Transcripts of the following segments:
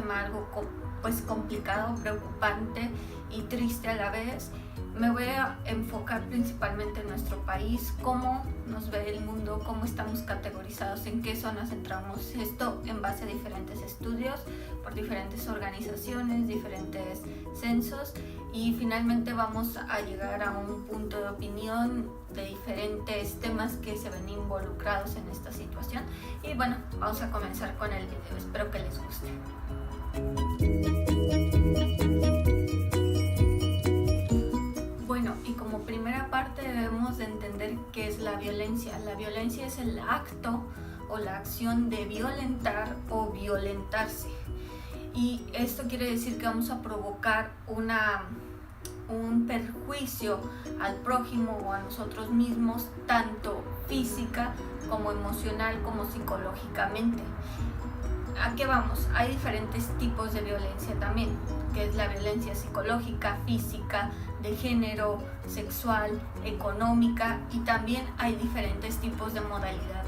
tema algo pues complicado, preocupante y triste a la vez. Me voy a enfocar principalmente en nuestro país, cómo nos ve el mundo, cómo estamos categorizados, en qué zonas entramos. Esto en base a diferentes estudios por diferentes organizaciones, diferentes censos, y finalmente vamos a llegar a un punto de opinión de diferentes temas que se ven involucrados en esta situación. Y bueno, vamos a comenzar con el video. Espero que les guste. Bueno, y como primera parte debemos de entender qué es la violencia. La violencia es el acto o la acción de violentar o violentarse. Y esto quiere decir que vamos a provocar un perjuicio al prójimo o a nosotros mismos, tanto física como emocional como psicológicamente. ¿A qué vamos? Hay diferentes tipos de violencia también, que es la violencia psicológica, física, de género, sexual, económica, y también hay diferentes tipos de modalidad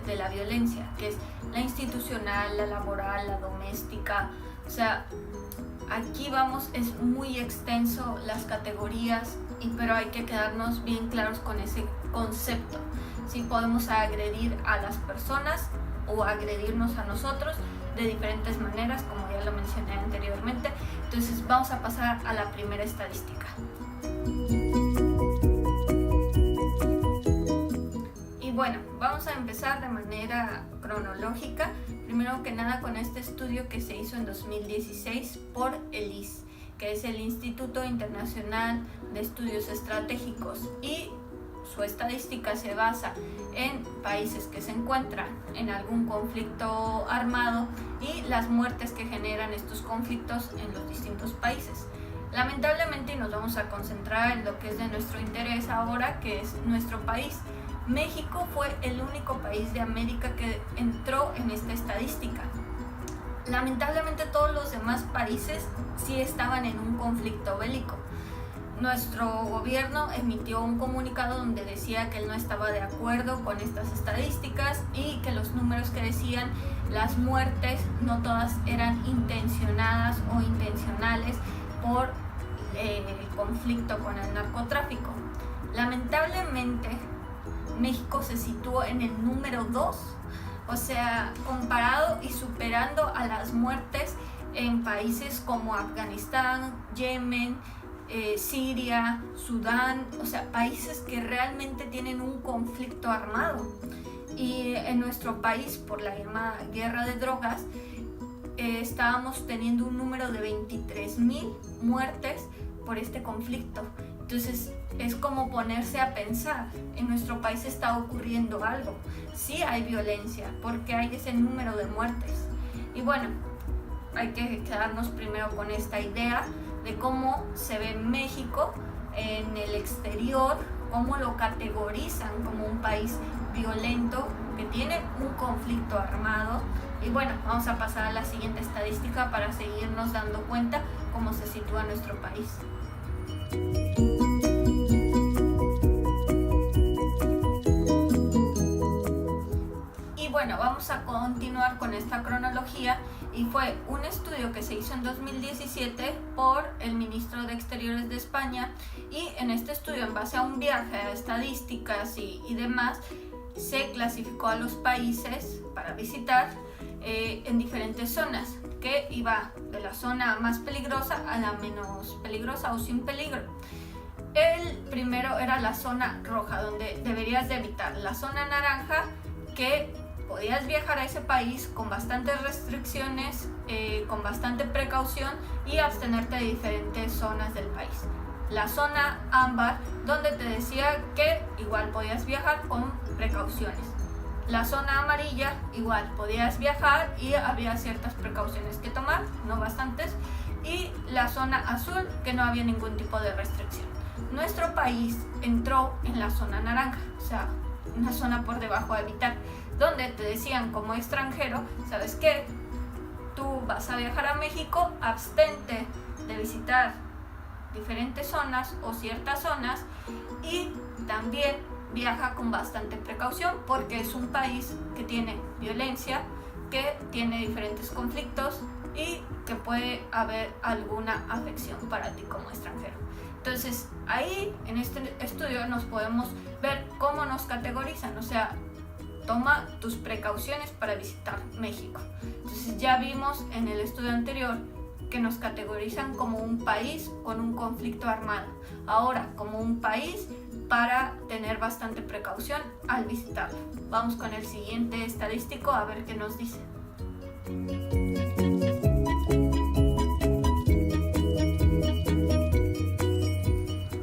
de la violencia, que es la institucional, la laboral, la doméstica. O sea, aquí vamos, es muy extenso las categorías, pero hay que quedarnos bien claros con ese concepto. Sí, podemos agredir a las personas o agredirnos a nosotros de diferentes maneras, como ya lo mencioné anteriormente. Entonces vamos a pasar a la primera estadística. Y bueno, vamos a empezar de manera cronológica. Primero que nada con este estudio que se hizo en 2016 por el IS, que es el Instituto Internacional de Estudios Estratégicos, y su estadística se basa en países que se encuentran en algún conflicto armado y las muertes que generan estos conflictos en los distintos países. Lamentablemente nos vamos a concentrar en lo que es de nuestro interés ahora, que es nuestro país. México fue el único país de América que entró en esta estadística. Lamentablemente todos los demás países sí estaban en un conflicto bélico. Nuestro gobierno emitió un comunicado donde decía que él no estaba de acuerdo con estas estadísticas y que los números que decían las muertes no todas eran intencionadas o intencionales por el conflicto con el narcotráfico. Lamentablemente México se situó en el número 2, o sea, comparado y superando a las muertes en países como Afganistán, Yemen, Siria, Sudán, o sea, países que realmente tienen un conflicto armado. Y en nuestro país, por la llamada guerra de drogas, estábamos teniendo un número de 23,000 muertes por este conflicto. Entonces es como ponerse a pensar, en nuestro país está ocurriendo algo, sí hay violencia, porque hay ese número de muertes. Y bueno, hay que quedarnos primero con esta idea de cómo se ve México en el exterior, cómo lo categorizan como un país violento que tiene un conflicto armado. Y bueno, vamos a pasar a la siguiente estadística para seguirnos dando cuenta cómo se sitúa nuestro país. Bueno, vamos a continuar con esta cronología, y fue un estudio que se hizo en 2017 por el ministro de Exteriores de España, y en este estudio, en base a un viaje, a estadísticas y demás, se clasificó a los países para visitar en diferentes zonas, que iba de la zona más peligrosa a la menos peligrosa o sin peligro. El primero era la zona roja, donde deberías de evitar. La zona naranja, que podías viajar a ese país con bastantes restricciones, con bastante precaución, y abstenerte de diferentes zonas del país. La zona ámbar, donde te decía que igual podías viajar con precauciones. La zona amarilla, igual podías viajar y había ciertas precauciones que tomar, no bastantes. Y la zona azul, que no había ningún tipo de restricción. Nuestro país entró en la zona naranja, o sea, una zona por debajo a evitar, donde te decían como extranjero, ¿sabes qué? Tú vas a viajar a México, abstente de visitar diferentes zonas o ciertas zonas, y también viaja con bastante precaución, porque es un país que tiene violencia, que tiene diferentes conflictos, y que puede haber alguna afección para ti como extranjero. Entonces ahí en este estudio nos podemos ver cómo nos categorizan, o sea, toma tus precauciones para visitar México. Entonces ya vimos en el estudio anterior que nos categorizan como un país con un conflicto armado, ahora como un país para tener bastante precaución al visitarlo. Vamos con el siguiente estadístico a ver qué nos dice.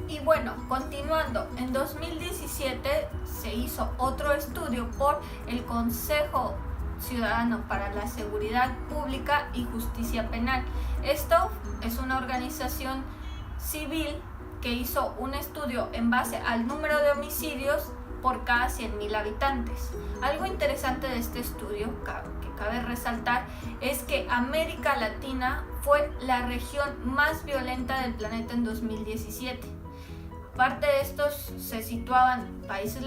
Y bueno, continuando, en 2017 se hizo otro estudio por el Consejo Ciudadano para la Seguridad Pública y Justicia Penal. Esto es una organización civil que hizo un estudio en base al número de homicidios por cada 100.000 habitantes. Algo interesante de este estudio que cabe resaltar es que América Latina fue la región más violenta del planeta en 2017. Aparte de estos se situaban países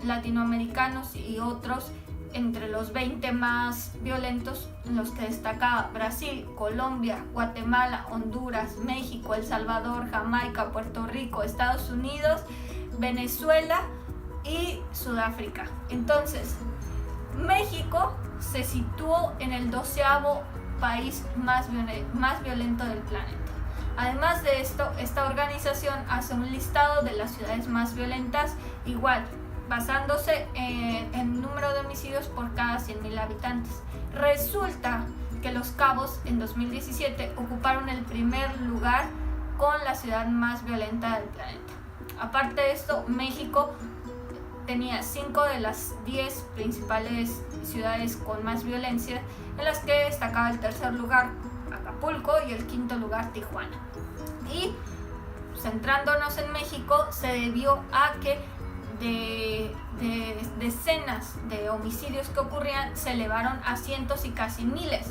latinoamericanos y otros entre los 20 más violentos, en los que destacaba Brasil, Colombia, Guatemala, Honduras, México, El Salvador, Jamaica, Puerto Rico, Estados Unidos, Venezuela y Sudáfrica. Entonces, México se situó en el 12º país más violento del planeta. Además de esto, esta organización hace un listado de las ciudades más violentas, igual basándose en el número de homicidios por cada 100.000 habitantes. Resulta que Los Cabos en 2017 ocuparon el primer lugar con la ciudad más violenta del planeta. Aparte de esto, México tenía 5 de las 10 principales ciudades con más violencia, en las que destacaba el tercer lugar Acapulco y el quinto lugar Tijuana. Y centrándonos en México, se debió a que de decenas de homicidios que ocurrían se elevaron a cientos y casi miles.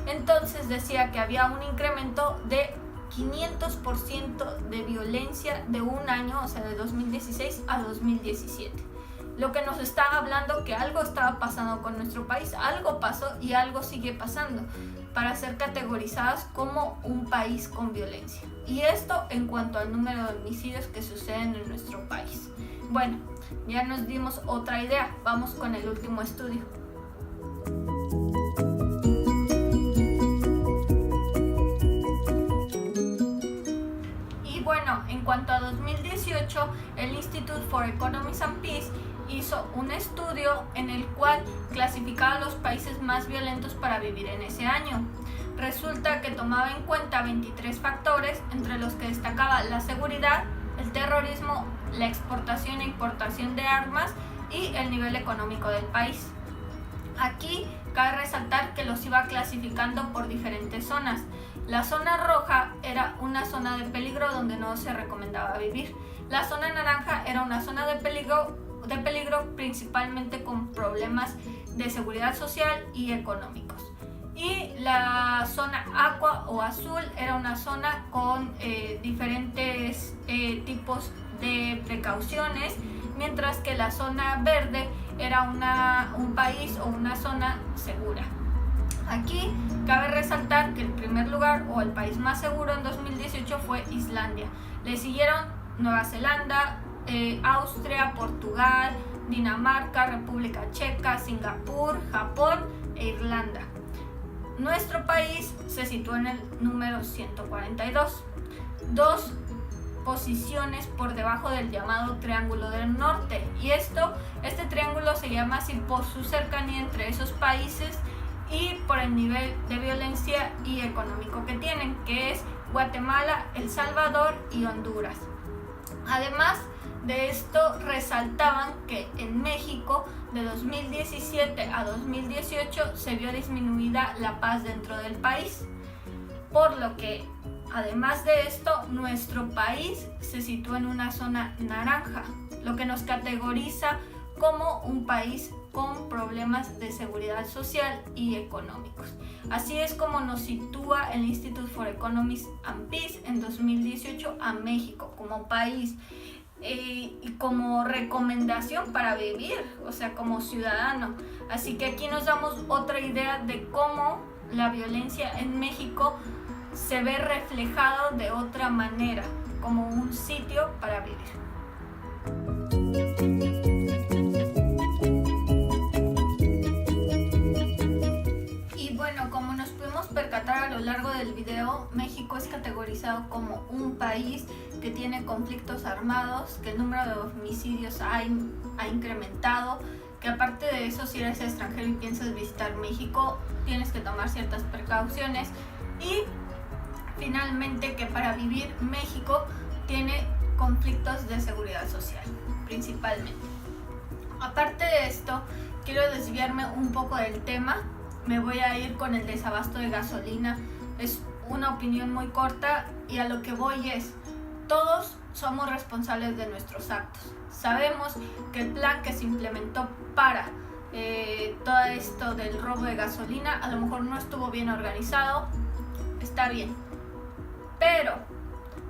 Entonces decía que había un incremento de 500% de violencia de un año, o sea, de 2016 a 2017. Lo que nos está hablando que algo estaba pasando con nuestro país, algo pasó y algo sigue pasando para ser categorizadas como un país con violencia. Y esto en cuanto al número de homicidios que suceden en nuestro país. Bueno, ya nos dimos otra idea, vamos con el último estudio. Y bueno, en cuanto a 2018, el Institute for Economy and Peace hizo un estudio en el cual clasificaba los países más violentos para vivir en ese año. Resulta que tomaba en cuenta 23 factores, entre los que destacaba la seguridad, el terrorismo, la exportación e importación de armas y el nivel económico del país. Aquí cabe resaltar que los iba clasificando por diferentes zonas. La zona roja era una zona de peligro donde no se recomendaba vivir. La zona naranja era una zona de peligro principalmente con problemas de seguridad social y económicos. Y la zona aqua o azul era una zona con diferentes tipos de precauciones, mientras que la zona verde era un país o una zona segura. Aquí cabe resaltar que el primer lugar o el país más seguro en 2018 fue Islandia. Le siguieron Nueva Zelanda, Austria, Portugal, Dinamarca, República Checa, Singapur, Japón e Irlanda. Nuestro país se situó en el número 142, 2 posiciones por debajo del llamado Triángulo del Norte. Y este triángulo se llama así por su cercanía entre esos países y por el nivel de violencia y económico que tienen, que es Guatemala, El Salvador y Honduras. Además de esto, resaltaban que en México de 2017 a 2018 se vio disminuida la paz dentro del país, por lo que además de esto nuestro país se sitúa en una zona naranja, lo que nos categoriza como un país con problemas de seguridad social y económicos. Así es como nos sitúa el Institute for Economy and Peace en 2018 a México como país. Y como recomendación para vivir, o sea, como ciudadano. Así que aquí nos damos otra idea de cómo la violencia en México se ve reflejado de otra manera, como un sitio para vivir. Y bueno, como nos pudimos percatar a lo largo del video, México es categorizado como un país que tiene conflictos armados, que el número de homicidios ha incrementado, que aparte de eso, si eres extranjero y piensas visitar México, tienes que tomar ciertas precauciones, y finalmente que para vivir México tiene conflictos de seguridad social, principalmente. Aparte de esto, quiero desviarme un poco del tema, me voy a ir con el desabasto de gasolina. Es una opinión muy corta y a lo que voy es, todos somos responsables de nuestros actos. Sabemos que el plan que se implementó para todo esto del robo de gasolina a lo mejor no estuvo bien organizado, está bien, pero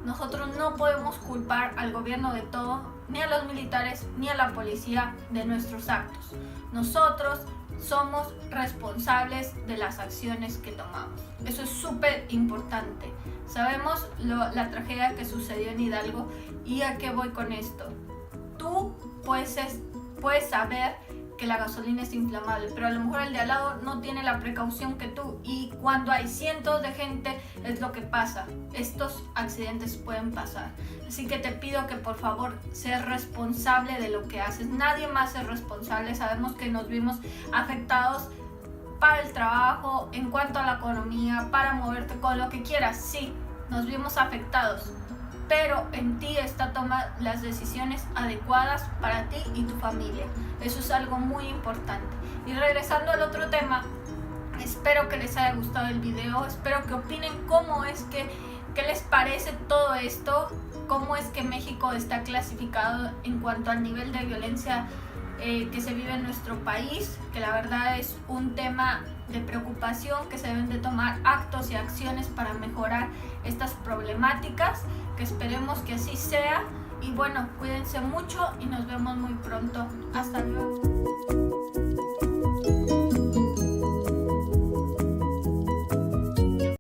nosotros no podemos culpar al gobierno de todo, ni a los militares, ni a la policía de nuestros actos. Nosotros somos responsables de las acciones que tomamos. Eso es súper importante. Sabemos la tragedia que sucedió en Hidalgo, y a qué voy con esto. Tú puedes saber que la gasolina es inflamable, pero a lo mejor el de al lado no tiene la precaución que tú, y cuando hay cientos de gente es lo que pasa. Estos accidentes pueden pasar, así que te pido que por favor seas responsable de lo que haces. Nadie más es responsable. Sabemos que nos vimos afectados para el trabajo, en cuanto a la economía, para moverte con lo que quieras, sí, nos vimos afectados, pero en ti está tomar las decisiones adecuadas para ti y tu familia. Eso es algo muy importante. Y regresando al otro tema, espero que les haya gustado el video, espero que opinen cómo es qué les parece todo esto, cómo es que México está clasificado en cuanto al nivel de violencia que se vive en nuestro país, que la verdad es un tema de preocupación, que se deben de tomar actos y acciones para mejorar estas problemáticas, que esperemos que así sea. Y bueno, cuídense mucho y nos vemos muy pronto. Hasta luego.